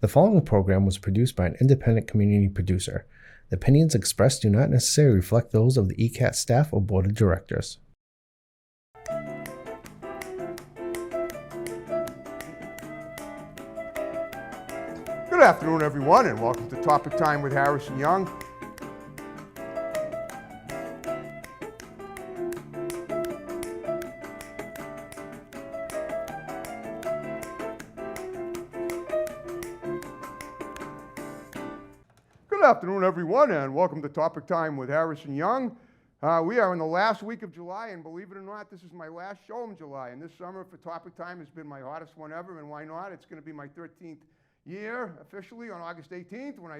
The following program was produced by an independent community producer. The opinions expressed do not necessarily reflect those of the ECAT staff or board of directors. Good afternoon, everyone, and welcome to Topic Time with Harrison Young. Good afternoon, everyone, and welcome to Topic Time with Harrison Young. We are in the last week of July, and believe it or not, this is my last show in July. And this summer for Topic Time has been my hottest one ever, and why not? It's going to be my 13th year officially on August 18th, when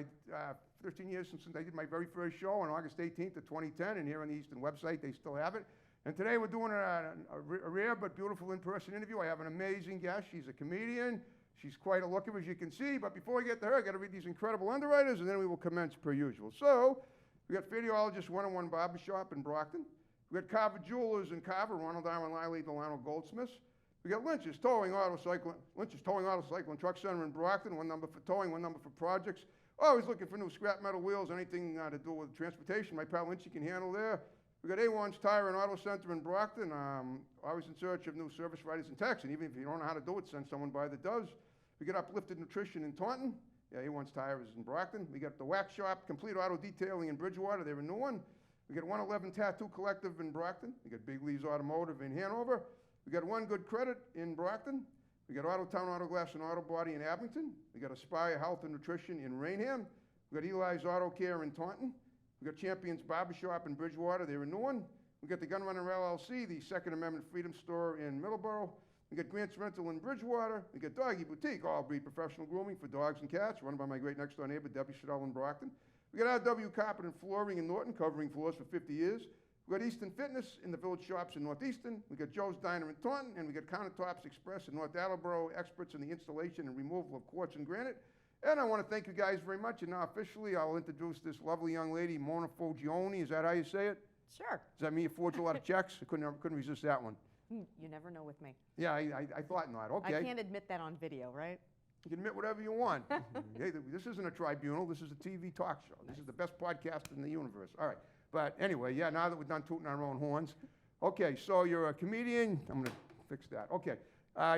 13 years since I did my very first show on August 18th of 2010, and here on the Eastern website, they still have it. And today we're doing a rare but beautiful in-person interview. I have an amazing guest. She's a comedian. She's quite a looker, as you can see. But before we get to her, I got to read these incredible underwriters, and then we will commence per usual. So we got Forgione One-on-One Barbershop in Brockton. We got Carver Jewelers in Carver, Ronald Darwin Liley, Delano Goldsmiths. We got Lynch's Towing Auto Cycle and Truck Center in Brockton, one number for towing, one number for projects. Always looking for new scrap metal wheels, anything to do with transportation. My pal Lynchy can handle there. We got A1's Tire and Auto Center in Brockton. Always in search of new service writers and techs, and even if you don't know how to do it, send someone by that does. We got Uplifted Nutrition in Taunton. Yeah, A1's Tire is in Brockton. We got the Wax Shop, Complete Auto Detailing in Bridgewater. They're a new one. We got 111 Tattoo Collective in Brockton. We got Big Lee's Automotive in Hanover. We got One Good Credit in Brockton. We got Autotown Auto Glass and Auto Body in Abington. We got Aspire Health and Nutrition in Rainham. We got Eli's Auto Care in Taunton. We got Champions Barbershop in Bridgewater. They're a new one. We got the Gunrunner LLC, the Second Amendment Freedom Store in Middleborough. We got Grant's Rental in Bridgewater. We got Doggy Boutique, all-breed professional grooming for dogs and cats, run by my great next-door neighbor, Debbie Shadell in Brockton. We got RW Carpet and Flooring in Norton, covering floors for 50 years. We got Easton Fitness in the Village Shops in Northeastern. We got Joe's Diner in Taunton, and we got Countertops Express in North Attleboro, experts in the installation and removal of quartz and granite. And I want to thank you guys very much. And now officially, I'll introduce this lovely young lady, Mona Forgione. Is that how you say it? Sure. Does that mean you forge a lot of checks? I couldn't resist that one. You never know with me. Yeah, I thought not. Okay. I can't admit that on video, right? You can admit whatever you want. Hey, this isn't a tribunal. This is a TV talk show. This is the best podcast in the universe. All right. But anyway, yeah, now that we're done tooting our own horns. Okay, so you're a comedian. I'm going to fix that. Okay.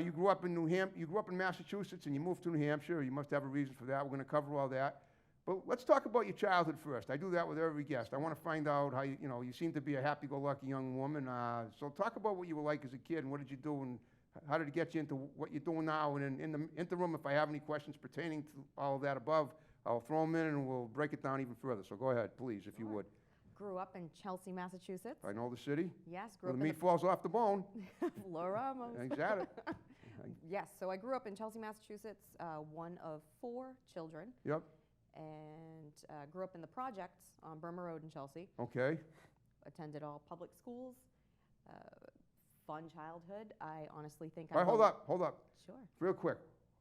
You grew up in Massachusetts, and you moved to New Hampshire. You must have a reason for that. We're going to cover all that. But let's talk about your childhood first. I do that with every guest. I want to find out how you seem to be a happy-go-lucky young woman. So talk about what you were like as a kid, and what did you do, and how did it get you into what you're doing now? And in the interim, if I have any questions pertaining to all of that above, I'll throw them in, and we'll break it down even further. So go ahead, please, if you would. Grew up in Chelsea, Massachusetts. I know the city. Yes, where the meat falls off the bone. Laura Ramos. Exactly. Yes, so I grew up in Chelsea, Massachusetts, one of 4 children. Yep. And grew up in the projects on Burma Road in Chelsea. Okay. Attended all public schools. Fun childhood. I honestly think. All right, hold up. Sure. Real quick.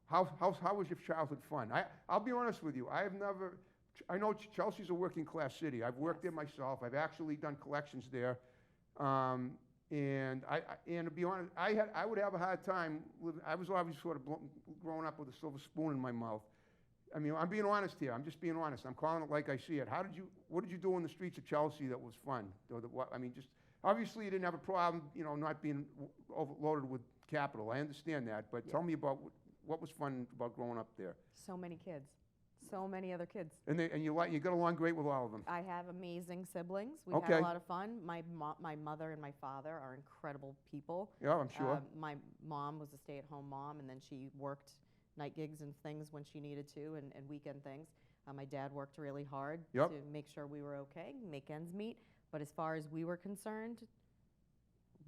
How was your childhood fun? I'll be honest with you. I know Chelsea's a working class city. I've worked there myself. I've actually done collections there. And to be honest, I would have a hard time living. I was always sort of growing up with a silver spoon in my mouth. I mean, I'm being honest here. I'm just being honest. I'm calling it like I see it. What did you do in the streets of Chelsea that was fun? Just obviously you didn't have a problem, not being overloaded with capital. I understand that, but yeah. Tell me about what was fun about growing up there. So many kids, so many other kids. And you got along great with all of them. I have amazing siblings. We Okay. had a lot of fun. My mother and my father are incredible people. Yeah, I'm sure. My mom was a stay-at-home mom, and then she worked night gigs and things when she needed to, and weekend things. My dad worked really hard Yep. to make sure we were okay, make ends meet. But as far as we were concerned,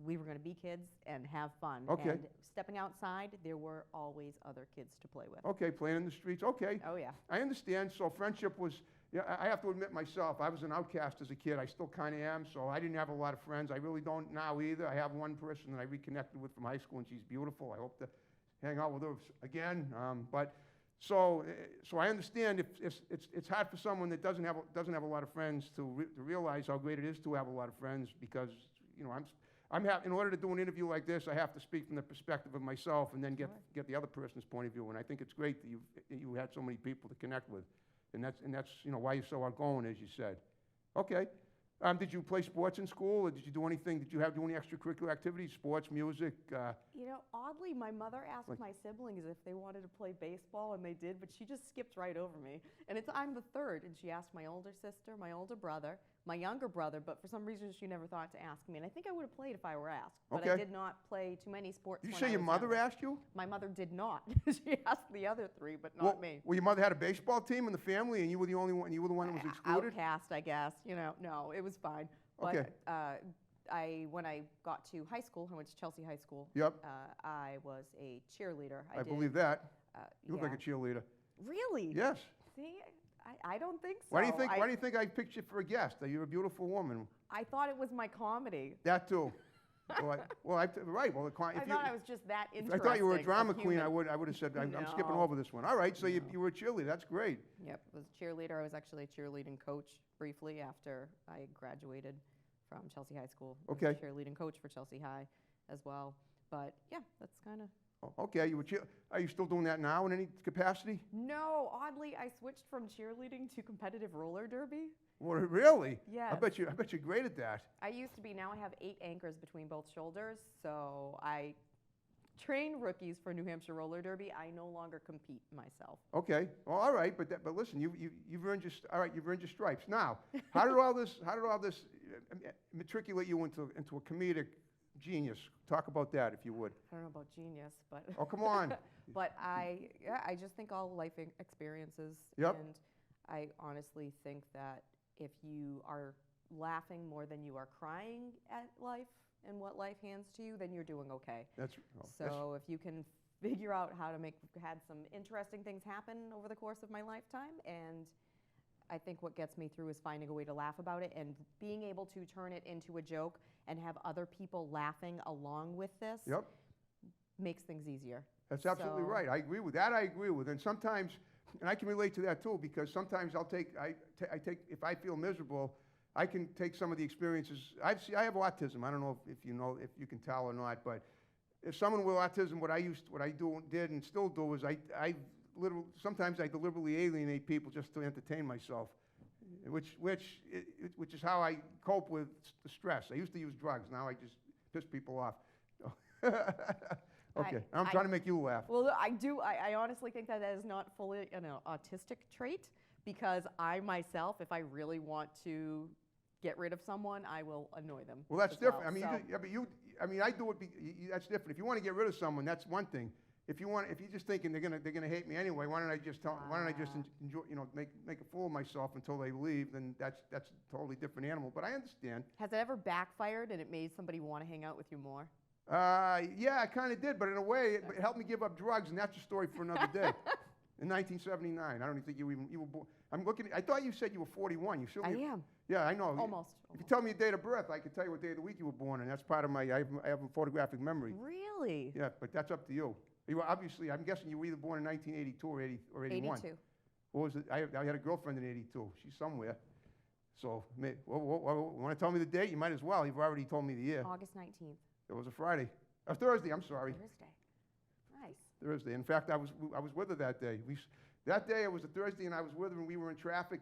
we were going to be kids and have fun. Okay. And stepping outside, there were always other kids to play with. Okay, playing in the streets. Okay. Oh, yeah. I understand. So friendship was, I have to admit myself, I was an outcast as a kid. I still kind of am, so I didn't have a lot of friends. I really don't now either. I have one person that I reconnected with from high school, and she's beautiful. I hope to hang out with her again. So I understand if it's hard for someone that doesn't have a lot of friends to realize how great it is to have a lot of friends, because in order to do an interview like this, I have to speak from the perspective of myself and then get the other person's point of view. And I think it's great that you had so many people to connect with. And that's why you're so outgoing, as you said. Okay. Did you play sports in school, or did you do anything? Did you do any extracurricular activities, sports, music? Oddly, my mother asked my siblings if they wanted to play baseball, and they did, but she just skipped right over me. And I'm the third, and she asked my older sister, my older brother, my younger brother, but for some reason she never thought to ask me. And I think I would have played if I were asked, but I did not play too many sports. Did you say your mother asked you? My mother did not. She asked the other three, but not me. Well, your mother had a baseball team in the family, and you were the only one. You were the one that was excluded. Outcast, I guess. No, it was fine. But Okay. when I got to high school, I went to Chelsea High School. Yep. I was a cheerleader. I believe that. You look yeah. like a cheerleader. Really? Yes. See, I don't think so. Why do you think I picked you for a guest? You're a beautiful woman. I thought it was my comedy. That too. Right. Well, I thought I was just that interesting. If I thought you were a drama queen, I would have said, I'm skipping over this one. All right, so you were a cheerleader. That's great. Yep, I was a cheerleader. I was actually a cheerleading coach briefly after I graduated from Chelsea High School. Okay. I was a cheerleading coach for Chelsea High as well. But yeah, that's kind of... Okay, are you still doing that now in any capacity? No, oddly, I switched from cheerleading to competitive roller derby. Well, really? Yes. I bet you're great at that. I used to be. Now I have 8 anchors between both shoulders, so I train rookies for New Hampshire roller derby. I no longer compete myself. Okay. Well, all right, but listen, you've earned your stripes. Now, how did all this matriculate you into a comedic genius? Talk about that, if you would. I don't know about genius, but oh, come on. But I just think all life experiences. Yep. And I honestly think that if you are laughing more than you are crying at life and what life hands to you, then you're doing okay. So if you can figure out how to had some interesting things happen over the course of my lifetime, and I think what gets me through is finding a way to laugh about it and being able to turn it into a joke and have other people laughing along with this. Yep. Makes things easier. That's absolutely right. I agree with that. I agree with, and sometimes, and I can relate to that too, because sometimes if I feel miserable, I can take some of the experiences. I have autism. I don't know if you can tell or not, but if someone with autism, what I did and still do is sometimes I deliberately alienate people just to entertain myself, which is how I cope with the stress. I used to use drugs. Now I just piss people off. Okay, I'm trying to make you laugh. Well, I do. I honestly think that is not fully an autistic trait, because I myself, if I really want to get rid of someone, I will annoy them. Well, that's different. Well. I do it. That's different. If you want to get rid of someone, that's one thing. If you're just thinking they're gonna hate me anyway, why don't I just enjoy, make a fool of myself until they leave? Then that's a totally different animal. But I understand. Has it ever backfired and it made somebody want to hang out with you more? Yeah, I kind of did, but in a way, it helped me give up drugs, and that's a story for another day. In 1979, I don't even think you were born. I thought you said you were 41. I am. Yeah, I know. Almost. If you tell me your date of birth, I can tell you what day of the week you were born, and that's part of I have a photographic memory. Really? Yeah, but that's up to you. Obviously, I'm guessing you were either born in 1982 or 81. 82. What was it? I had a girlfriend in 82. She's somewhere. So, want to tell me the date? You might as well. You've already told me the year. August 19th. It was a Friday. A Thursday, I'm sorry. Thursday. Nice. Thursday. In fact, I was with her that day. That day, it was a Thursday, and I was with her, and we were in traffic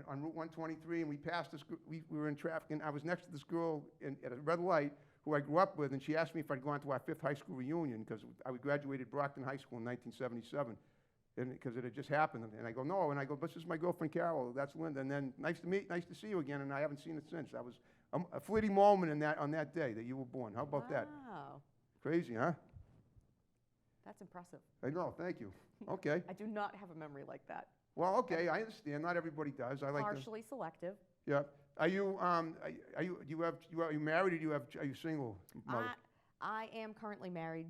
on Route 123, and we passed this. We were in traffic, and I was next to this girl at a red light who I grew up with, and she asked me if I'd gone to our 5th high school reunion, because I graduated Brockton High School in 1977, and because it had just happened. And I go, no, and I go, this is my girlfriend Carol. That's Linda. And then nice to see you again, and I haven't seen it since. That was a fleeting moment on that day that you were born. How about that? Wow. Crazy, huh? That's impressive. I know. Thank you. Okay. I do not have a memory like that. Well, okay, I understand. Not everybody does. I like partially selective. Yeah. Are you married, or are you single? Mother? I am currently married.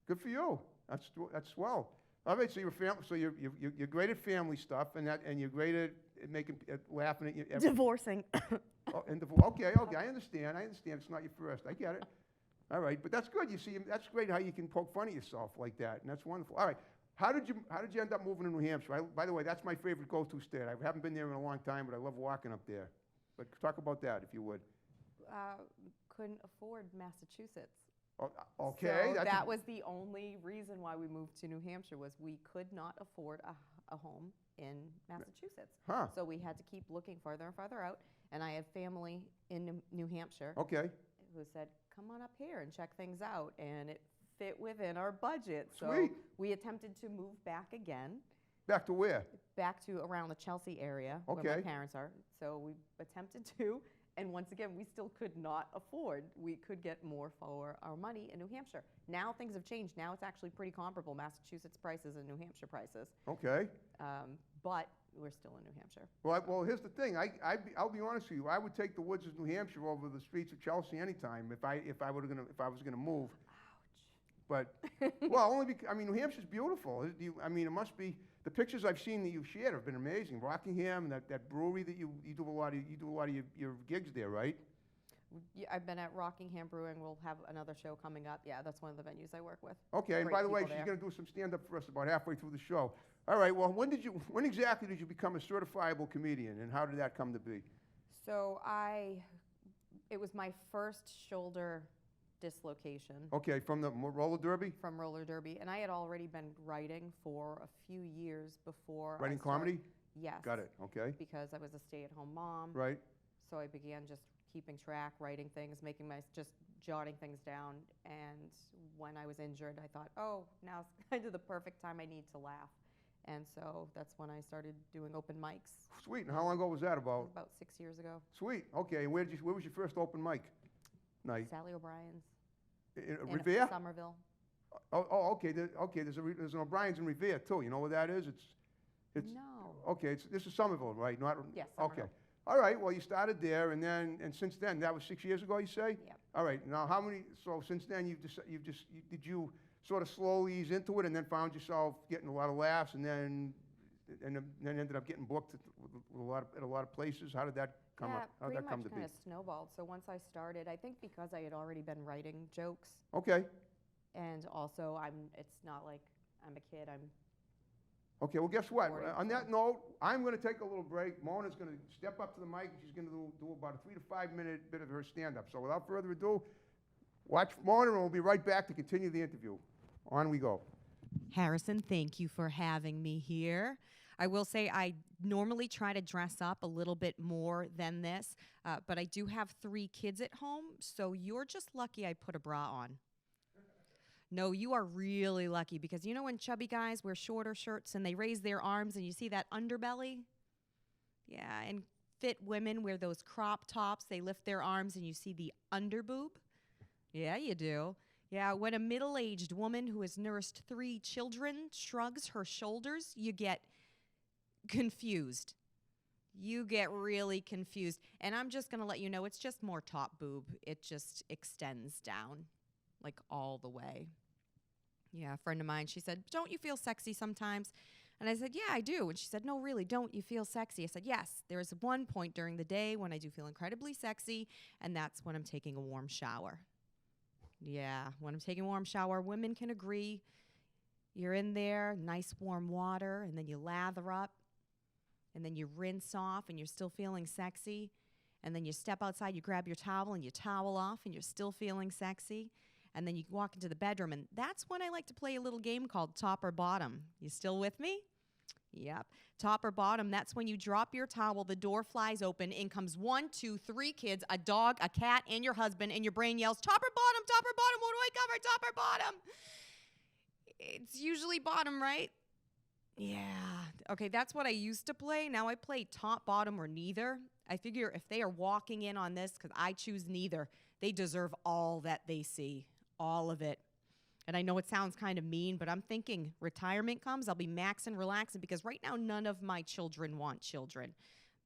Good for you. That's swell. All right, so you're great at family stuff, and you're great at laughing at you. Divorcing. Okay, I understand. It's not your first. I get it. All right, but that's good. You see, that's great how you can poke fun at yourself like that, and that's wonderful. All right, how did you end up moving to New Hampshire? By the way, that's my favorite go-to state. I haven't been there in a long time, but I love walking up there. But talk about that, if you would. couldn't afford Massachusetts. Okay. So that was the only reason why we moved to New Hampshire, was we could not afford a home in Massachusetts. Huh. So we had to keep looking farther and farther out. And I had family in New Hampshire Okay. who said, come on up here and check things out. And it fit within our budget. Sweet. So we attempted to move back again. Back to where? Back to around the Chelsea area where my parents are. So we attempted to. And once again, we still could not afford. We could get more for our money in New Hampshire. Now things have changed. Now it's actually pretty comparable, Massachusetts prices and New Hampshire prices. Okay. But we're still in New Hampshire. Well, here's the thing. I'll be honest with you. I would take the woods of New Hampshire over the streets of Chelsea anytime if I was gonna move. Ouch. But well, only because New Hampshire's beautiful. It must be. The pictures I've seen that you've shared have been amazing. Rockingham, that brewery that you do a lot of your gigs there, right? Yeah, I've been at Rockingham Brewing. We'll have another show coming up. Yeah, that's one of the venues I work with. Okay, and Great by the way, people she's there. going to do some stand-up for us about halfway through the show. All right, well, when exactly did you become a certifiable comedian, and how did that come to be? So it was my first shoulder dislocation. Okay, from the roller derby? From roller derby. And I had already been writing for a few years before. Writing comedy? Yes. Got it, okay. Because I was a stay-at-home mom. Right. So I began just keeping track, writing things, just jotting things down. And when I was injured, I thought, oh, now's kind of the perfect time I need to laugh. And so that's when I started doing open mics. Sweet, and how long ago was that about? About 6 years ago. Sweet, okay, and where was your first open mic night? Sally O'Brien's. In In Revere? Somerville. Oh, okay, there's an O'Brien's in Revere too. You know what that is? It's No. Okay, this is Somerville, right? Not Yes, Okay. Somerville. All right, well, you started there, and since then, that was 6 years ago, you say? Yep. All right, now so since then, did you sort of slowly ease into it and then found yourself getting a lot of laughs and then ended up getting booked at a lot of places? How did that come up? How did that come to be? Pretty much kind of snowballed. So once I started, I think because I had already been writing jokes, Okay. and also it's not like I'm a kid. Okay, well, guess what? 40, On that so- note, I'm going to take a little break. Mona's going to step up to the mic, and she's going to do about a 3 to 5 minute bit of her stand-up. So without further ado, watch Mona, and we'll be right back to continue the interview. On we go. Harrison, thank you for having me here. I will say I normally try to dress up a little bit more than this, but I do have 3 kids at home, so you're just lucky I put a bra on. No, you are really lucky, because you know when chubby guys wear shorter shirts and they raise their arms and you see that underbelly? Yeah, and fit women wear those crop tops, they lift their arms and you see the underboob? Yeah, you do. Yeah, when a middle-aged woman who has nursed 3 children shrugs her shoulders, you get confused. You get really confused. And I'm just going to let you know, it's just more top boob. It just extends down, like all the way. Yeah, a friend of mine, she said, don't you feel sexy sometimes? And I said, yeah, I do. And she said, no, really, don't you feel sexy? I said, yes, there is one point during the day when I do feel incredibly sexy, and that's when I'm taking a warm shower. Yeah, when I'm taking a warm shower, women can agree. You're in there, nice warm water, and then you lather up, and then you rinse off, and you're still feeling sexy. And then you step outside, you grab your towel, and you towel off, and you're still feeling sexy. And then you walk into the bedroom, and that's when I like to play a little game called top or bottom. You still with me? Yep. Top or bottom, that's when you drop your towel, the door flies open, in comes 1, 2, 3 kids, a dog, a cat, and your husband, and your brain yells, top or bottom, what do I cover, top or bottom? It's usually bottom, right? Yeah. Okay, that's what I used to play. Now I play top, bottom, or neither. I figure if they are walking in on this, because I choose neither, they deserve all that they see. All of it. And I know it sounds kind of mean, but I'm thinking retirement comes, I'll be maxing, relaxing, because right now none of my children want children.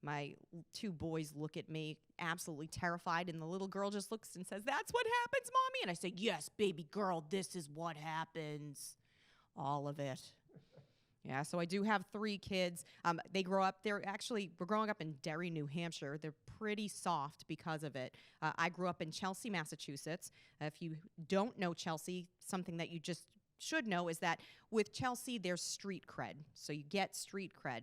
My 2 boys look at me absolutely terrified, and the little girl just looks and says, that's what happens, Mommy? And I say, yes, baby girl, this is what happens. All of it. Yeah, so I do have 3 kids. They grow up, we're growing up in Derry, New Hampshire. They're pretty soft because of it. I grew up in Chelsea, Massachusetts. If you don't know Chelsea, something that you just should know is that with Chelsea, there's street cred. So you get street cred.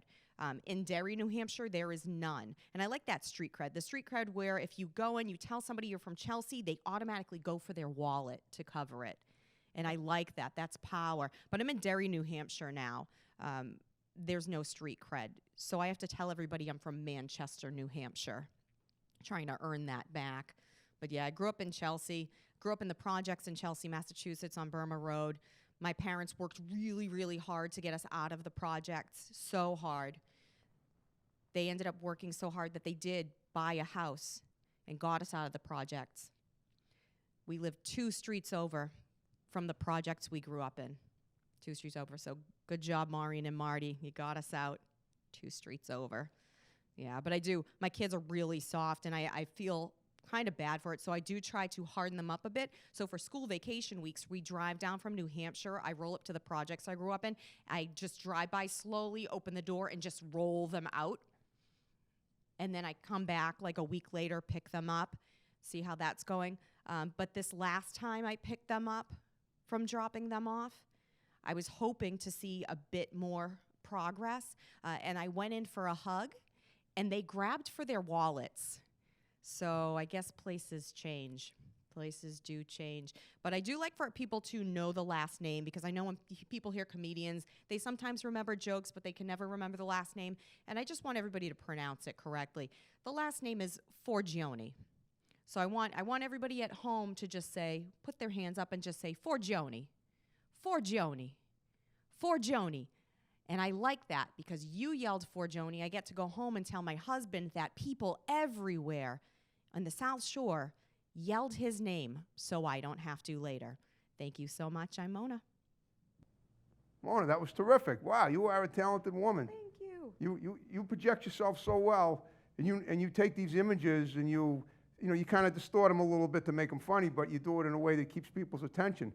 In Derry, New Hampshire, there is none. And I like that street cred. The street cred where if you go and you tell somebody you're from Chelsea, they automatically go for their wallet to cover it. And I like that. That's power. But I'm in Derry, New Hampshire now. There's no street cred. So I have to tell everybody I'm from Manchester, New Hampshire, trying to earn that back. But yeah, I grew up in Chelsea, grew up in the projects in Chelsea, Massachusetts on Burma Road. My parents worked really, really hard to get us out of the projects, so hard. They ended up working so hard that they did buy a house and got us out of the projects. We lived 2 streets over from the projects we grew up in. 2 streets over. So good job, Maureen and Marty. You got us out 2 streets over. Yeah, but I do. My kids are really soft, and I feel kind of bad for it, so I do try to harden them up a bit. So for school vacation weeks, we drive down from New Hampshire. I roll up to the projects I grew up in. I just drive by slowly, open the door, and just roll them out. And then I come back like a week later, pick them up, see how that's going. But this last time I picked them up from dropping them off, I was hoping to see a bit more progress. And I went in for a hug, and they grabbed for their wallets. So I guess places change. Places do change. But I do like for people to know the last name, because I know when people hear comedians, they sometimes remember jokes, but they can never remember the last name. And I just want everybody to pronounce it correctly. The last name is Forgione. So I want everybody at home to just say, put their hands up and just say, Forgione, Forgione, Forgione. And I like that because you yelled Forgione. I get to go home and tell my husband that people everywhere on the South Shore yelled his name so I don't have to later. Thank you so much. I'm Mona. Mona, that was terrific. Wow, you are a talented woman. Thank you. You project yourself so well, and you take these images and you kind of distort them a little bit to make them funny, but you do it in a way that keeps people's attention,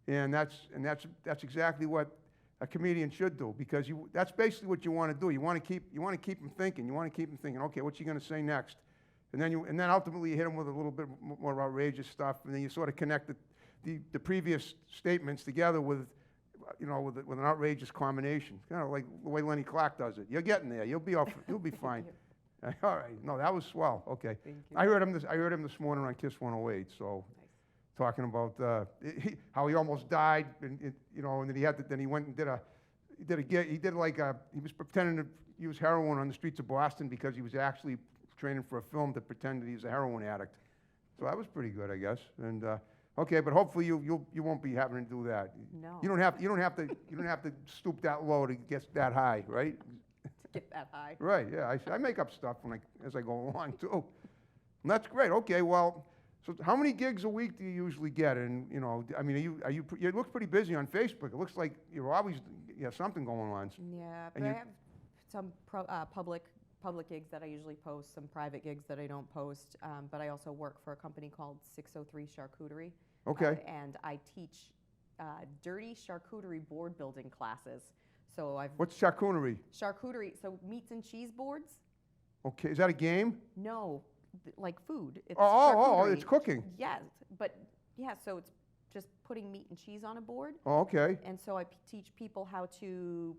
and that's exactly what a comedian should do, because that's basically what you want to do. You want to keep them thinking. You want to keep them thinking. Okay, what's he going to say next? And then ultimately you hit them with a little bit more outrageous stuff, and then you sort of connect the previous statements together with an outrageous combination. Kind of like the way Lenny Clark does it. You're getting there. You'll be fine. All right. No, that was swell. Okay. Thank you. I heard him this morning on Kiss 108. So. Nice. Talking about how he almost died, and then he went and he was pretending to use heroin on the streets of Boston because he was actually training for a film to pretend that he was a heroin addict. So that was pretty good, I guess. And okay, but hopefully you won't be having to do that. No. You don't have to stoop that low to get that high, right? To get that high. Right. Yeah. I make up stuff as I go along too. And that's great. Okay. Well. So how many gigs a week do you usually get? And you look pretty busy on Facebook. It looks like you have something going on. Yeah, And but I have some public gigs that I usually post, some private gigs that I don't post. But I also work for a company called 603 Charcuterie. Okay. And I teach dirty charcuterie board building classes. So What's charcuterie? Charcuterie, so meats and cheese boards? Okay, is that a game? No. Like food. It's Oh, charcuterie. it's cooking. Yes, but yeah, so it's just putting meat and cheese on a board. Oh, okay. And so I teach people how to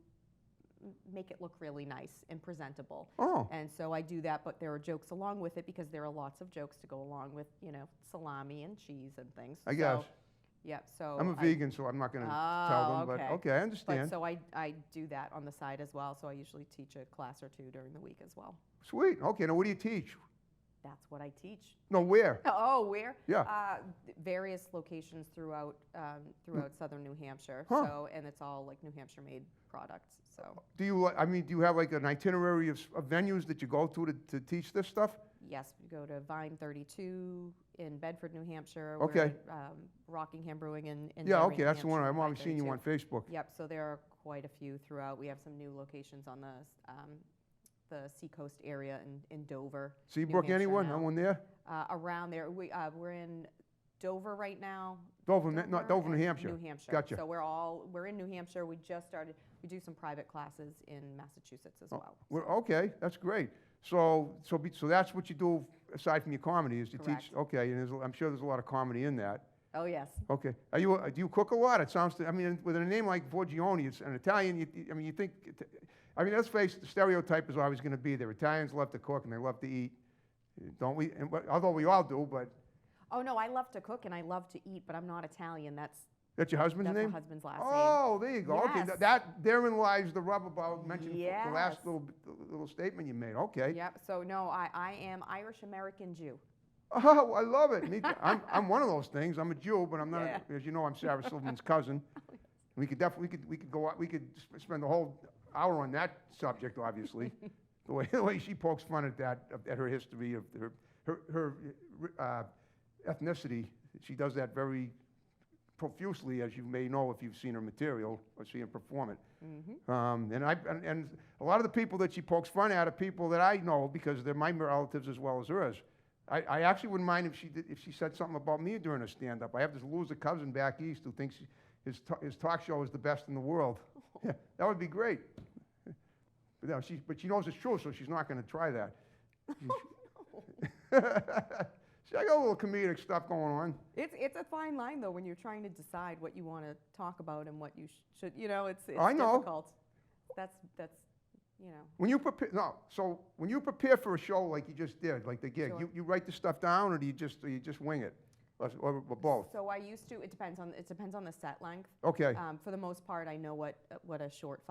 make it look really nice and presentable. Oh. And so I do that, but there are jokes along with it because there are lots of jokes to go along with, salami and cheese and things. I guess. Yeah, so I'm a vegan, so I'm not going to tell them, but okay, I understand. But so I do that on the side as well, so I usually teach a class or 2 during the week as well. Sweet. Okay, now what do you teach? That's what I teach. No, where? Oh, where? Yeah. Various locations throughout southern New Hampshire. Huh. So, and it's all like New Hampshire-made products. So. Do you have like an itinerary of venues that you go to teach this stuff? Yes, we go to Vine 32 in Bedford, New Hampshire. Okay. We're at, Rockingham Brewing in Yeah, Derby, okay, New that's the one. Hampshire, I'm always Vine seeing you 32. on Facebook. Yep. So there are quite a few throughout. We have some new locations on the Seacoast area in Dover. Seabrook, New Hampshire anyone? now. No one there? Around there, we're in Dover right now. Dover, New and Hampshire. New Hampshire. Gotcha. So we're in New Hampshire. We just started. We do some private classes in Massachusetts as well. Okay, that's great. So that's what you do aside from your comedy is you Correct. teach. Okay, and I'm sure there's a lot of comedy in that. Oh, yes. Okay. Do you cook a lot? It sounds, I mean, with a name like Forgione, it's an Italian, I mean, you think, I mean, let's face it, the stereotype is always going to be there. Italians love to cook and they love to eat, don't we? Although we all do, but. Oh, no, I love to cook and I love to eat, but I'm not Italian. That's your husband's name? That's my husband's last name. Oh, there you go. Yes. Okay, therein lies the rub about mentioning Yes. the last little statement you made. Okay. Yep. So, no, I am Irish-American Jew. Oh, I love it. Me too. I'm one of those things. I'm a Jew, but I'm not. Yeah. As you know, I'm Sarah Silverman's cousin. We could definitely we could go out. We could spend the whole hour on that subject. Obviously, the way she pokes fun at at her history of her ethnicity. She does that very profusely, as you may know if you've seen her material or seen her perform it. Mm-hmm. And a lot of the people that she pokes fun at are people that I know because they're my relatives as well as hers. I actually wouldn't mind if she said something about me during her stand-up. I have this loser cousin back east who thinks his talk show is the best in the world. Yeah, that would be great. But she knows it's true, so she's not going to try that. See, I got a little comedic stuff going on. It's a fine line though when you're trying to decide what you want to talk about and what you should. You know, it's I know. difficult. That's you know. When you prepare for a show like you just did, like the gig, Sure. you write the stuff down, or do you just wing it, or both? So I used to. It depends on the set length. Okay. For the most part, I know what a short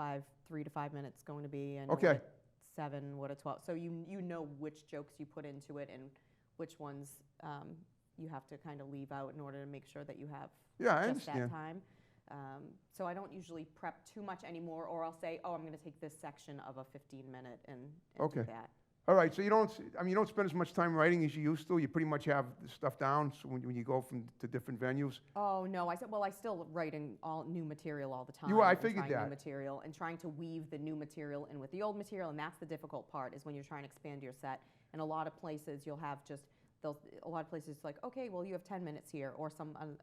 3 to 5 minutes is going to be, and Okay. what a 7, what a 12. So you know which jokes you put into it and which ones you have to kind of leave out in order to make sure that you have I just that understand. time. So I don't usually prep too much anymore, or I'll say, oh, I'm going to take this section of a 15-minute and Okay. do that. All right, so you don't spend as much time writing as you used to. You pretty much have the stuff down. So when you go to different venues. Oh no, I still writing all new material all the time. I and figured trying that. New material and trying to weave the new material in with the old material, and that's the difficult part is when you're trying to expand your set. And a lot of places you'll have a lot of places like, okay, well, you have 10 minutes here, or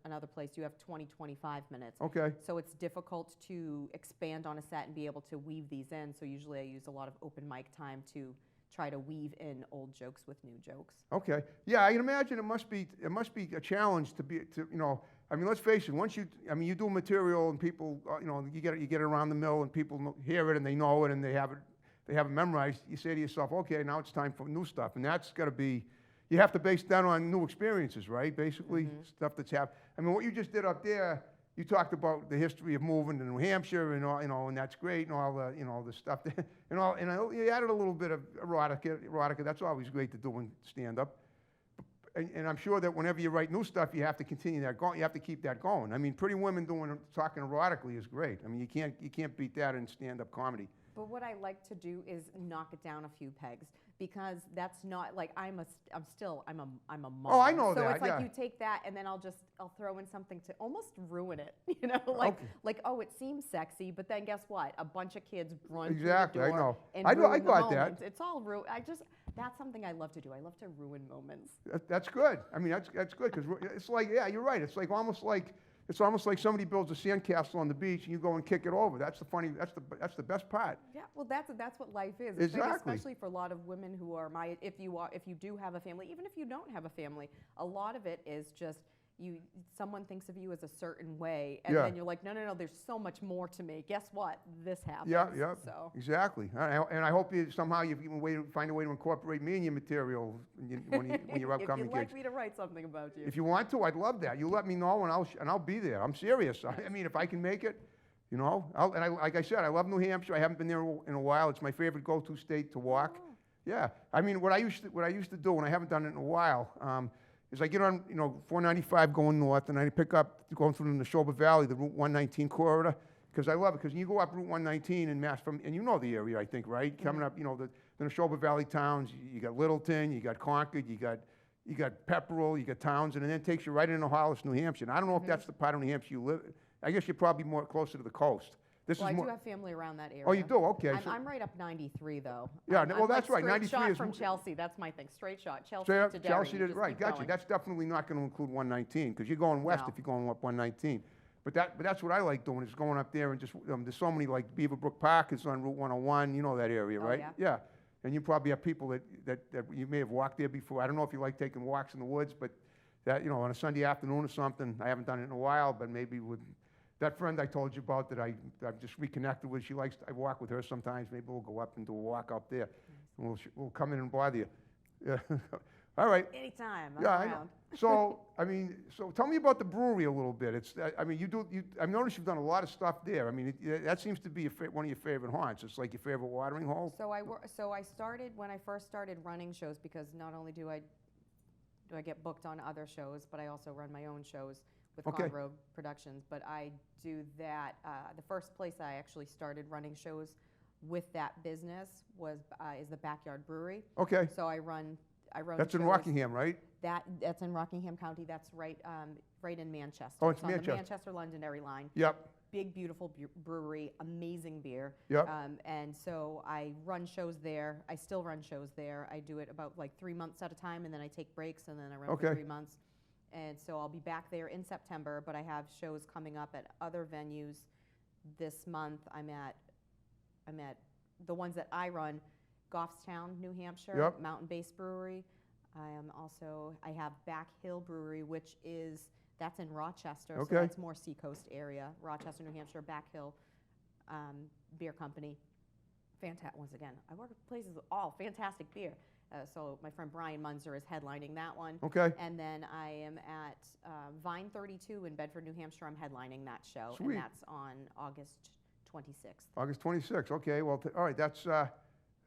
another place you have 20, 25 minutes. Okay. So it's difficult to expand on a set and be able to weave these in. So usually I use a lot of open mic time to try to weave in old jokes with new jokes. Okay. Yeah, I can imagine it must be a challenge I mean, let's face it. Once you do material and people, you get it around the mill and people hear it and they know it and they have it memorized. You say to yourself, okay, now it's time for new stuff, and that's got to be. You have to base that on new experiences, right? Basically, stuff that's happened. I mean, what you just did up there, you talked about the history of moving to New Hampshire and all, and that's great, and all the, the stuff, you added a little bit of erotica. That's always great to do in stand-up. And I'm sure that whenever you write new stuff, you have to continue that going. You have to keep that going. I mean, Pretty Women talking erotically is great. I mean, you can't beat that in stand-up comedy. But what I like to do is knock it down a few pegs, because that's not like I'm a mom. Oh, I know so that. So it's like yeah. you take that and then I'll throw in something to almost ruin it. Like oh, it seems sexy, but then guess what? A bunch of kids run exactly. through the door I know. and I ruin the got moment. that. It's all that's something I love to do. I love to ruin moments. That's good. I mean, that's good because it's like, yeah, you're right. It's almost like somebody builds a sandcastle on the beach and you go and kick it over. That's the best part. Yeah, well, that's what life is. Exactly. Especially for a lot of women who are if you do have a family, even if you don't have a family, a lot of it is just someone thinks of you as a certain way, and then you're like, no, there's so much more to me. Guess what? This happens. Yeah. So. Exactly. And I hope somehow you find a way to incorporate me in your material when your upcoming If you'd like gigs. me to write something about you. If you want to, I'd love that. You let me know, and I'll be there. I'm serious. I mean, if I can make it, like I said, I love New Hampshire. I haven't been there in a while. It's my favorite go-to state to walk. Oh. Yeah. I mean, what I used to do, and I haven't done it in a while, is I get on 495 going north, and I pick up going through the Neshoba Valley, the Route 119 corridor, because I love it. Because you go up Route 119 in Mass, and you know the area, I think, right? Mm-hmm. Coming up, the Neshoba Valley towns. You got Littleton, you got Concord, you got Pepperell, you got Townsend, and then it takes you right into Hollis, New Hampshire. And I don't know if that's the part of New Hampshire you live. I guess you're probably more closer to the coast. I do have family around that area. Oh, you do? Okay. I'm right up 93, though. Yeah, I'm that's right. 93 shot is from Chelsea. That's my thing. Straight shot. Chelsea Straight to Derry. Chelsea to right. Gotcha. Going. That's definitely not going to include 119 because you're going west if you're going up 119. But that's what I like doing is going up there and just there's so many like Beaverbrook Park is on Route 101. You know that area, right? Yeah. And you probably have people that you may have walked there before. I don't know if you like taking walks in the woods, but that, on a Sunday afternoon or something. I haven't done it in a while, but maybe with that friend I told you about that I've just reconnected with, I walk with her sometimes. Maybe we'll go up and do a walk out there. And we'll come in and bother you. Yeah. All right. Anytime. I'm Yeah, I around. know. So tell me about the brewery a little bit. I've noticed you've done a lot of stuff there. That seems to be one of your favorite haunts. It's like your favorite watering hole. So I started when I first started running shows, because not only do I get booked on other shows, but I also run my own shows with Okay. Conroe Productions. But I do that. The first place I actually started running shows with that business is the Backyard Brewery. Okay. So I run. That's in shows. Rockingham, right? That's in Rockingham County. That's right in Manchester. Oh, it's on Manchester. the Manchester-Londonderry line. Yep. Big, beautiful brewery, amazing beer. Yep. And so I run shows there. I still run shows there. I do it about like 3 months at a time, and then I take breaks, and then I run for Okay. 3 months. And so I'll be back there in September, but I have shows coming up at other venues this month. I'm at the ones that I run, Goffstown, New Hampshire, Yep. Mountain Base Brewery. I have Back Hill Brewery, that's in Rochester, Okay. so that's more seacoast area. Rochester, New Hampshire, Back Hill Beer Company. Once again, I work with places with all fantastic beer. So my friend Brian Munzer is headlining that one. Okay. And then I am at Vine 32 in Bedford, New Hampshire. I'm headlining that show, Sweet. and that's on August 26th. August 26th. Okay. Well, all right. That's.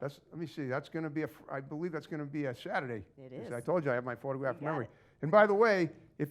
Let me see. That's going to be I believe that's going to be a Saturday. It Yes, is. I told you I have my photographic You got memory. it. And by the way, if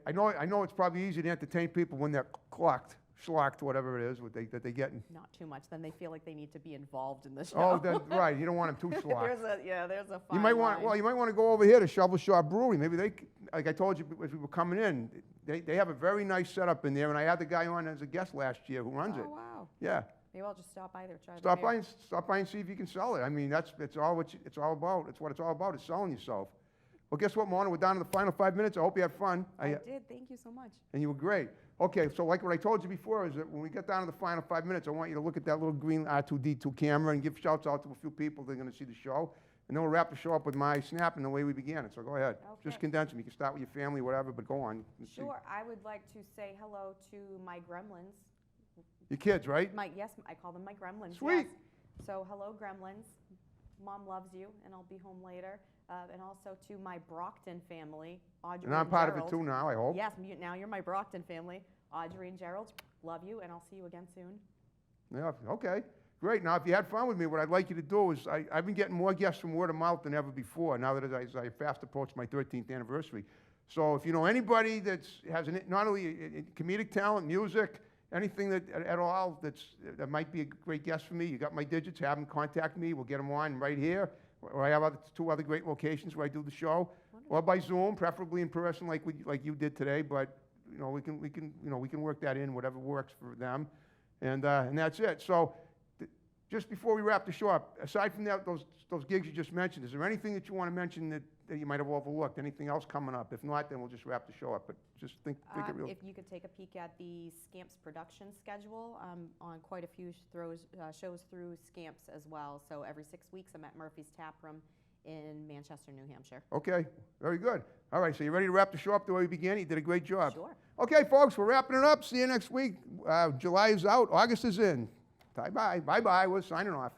I know it's probably easy to entertain people when they're schlocked, whatever it is, that they get. Not too much. Then they feel like they need to be involved in the show. Oh, then right. You don't want them too schlocked. there's a fine You might want. line. Well, you might want to go over here to Shovel Shop Brewery. Maybe like I told you as we were coming in, they have a very nice setup in there. And I had the guy on as a guest last year who runs it. Oh, wow. Yeah. Maybe I'll just stop by there, try the Stop beer. by and see if you can sell it. It's all all about. It's what it's all about. Is selling yourself. Well, guess what, Mona? We're down to the final 5 minutes. I hope you had fun. I did. Thank you so much. And you were great. Okay, so like what I told you before is that when we get down to the final 5 minutes, I want you to look at that little green R2D2 camera and give shouts out to a few people that are going to see the show. And then we'll wrap the show up with my snap and the way we began it. So go ahead. Okay. Just condense them. You can start with your family, whatever, but go on. Let's see. Sure. I would like to say hello to my gremlins. Your kids, right? Yes, I call them my gremlins. Sweet. Yes. So hello, gremlins. Mom loves you, and I'll be home later. And also to my Brockton family, Audrey And I'm and part of Gerald. it too now, I hope. Yes, now you're my Brockton family. Audrey and Gerald, love you, and I'll see you again soon. Yeah, okay. Great. Now, if you had fun with me, what I'd like you to do is, I've been getting more guests from word of mouth than ever before, now that as I fast approach my 13th anniversary. So if you know anybody that has not only comedic talent, music, anything at all that might be a great guest for me, you got my digits, have them contact me. We'll get them on right here. Or I have two other great locations where I do the show, or by Zoom, preferably in person, like you did today. But we can work that in, whatever works for them, and that's it. So just before we wrap the show up, aside from those gigs you just mentioned, is there anything that you want to mention that you might have overlooked? Anything else coming up? If not, then we'll just wrap the show up. But just think it real. If you could take a peek at the Scamps production schedule, on quite a few shows through Scamps as well. So every 6 weeks, I'm at Murphy's Tap Room in Manchester, New Hampshire. Okay, very good. All right, so you ready to wrap the show up the way we began? You did a great job. Sure. Okay, folks, we're wrapping it up. See you next week. July is out. August is in. Bye-bye. Bye-bye. We're signing off.